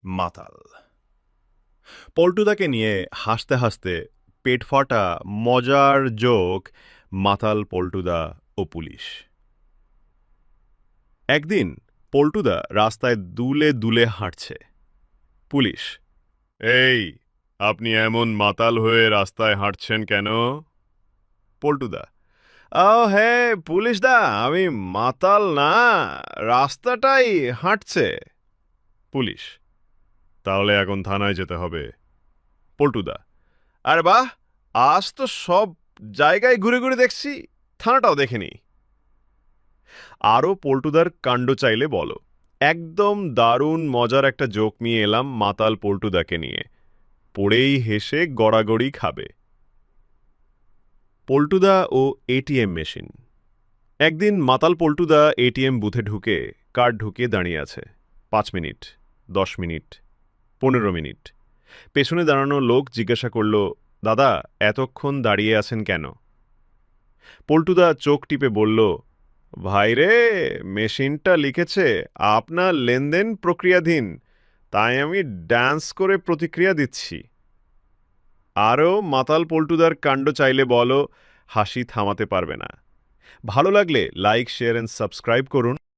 মাতাল। পল্টুদাকে নিয়ে হাসতে হাসতে পেট ফাটা মজার জোক মাতাল পল্টুদা ও পুলিশ। একদিন পল্টুদা রাস্তায় দুলে দুলে হাঁটছে। পুলিশ: এই, আপনি এমন মাতাল হয়ে রাস্তায় হাঁটছেন কেন? পল্টুদা: ও হে পুলিশদা, আমি মাতাল না, রাস্তাটাই হাঁটছে। পুলিশ: তাহলে এখন থানায় যেতে হবে। পল্টুদা: আরে বাহ, আজ তো সব জায়গায় ঘুরে ঘুরে দেখছি, থানাটাও দেখেনি। আরও পল্টুদার কাণ্ড চাইলে বলো। একদম দারুণ মজার একটা জোক নিয়ে এলাম মাতাল পল্টুদাকে নিয়ে, পড়েই হেসে গড়াগড়ি খাবে। পল্টুদা ও এটিএম মেশিন। একদিন মাতাল পল্টুদা এটিএম বুথে ঢুকে কার্ড ঢুকিয়ে দাঁড়িয়ে আছে। 5 মিনিট, 10 মিনিট, 15 মিনিট। পেছনে দাঁড়ানো লোক জিজ্ঞাসা করল, দাদা এতক্ষণ দাঁড়িয়ে আছেন কেন? পল্টুদা চোখ টিপে বলল, ভাইরে, মেশিনটা লিখেছে আপনার লেনদেন প্রক্রিয়াধীন, তাই আমি ড্যান্স করে প্রতিক্রিয়া দিচ্ছি। আরও মাতাল পল্টুদার কাণ্ড চাইলে বলো, হাসি থামাতে পারবে না। ভালো লাগলে লাইক, শেয়ার অ্যান্ড সাবস্ক্রাইব করুন।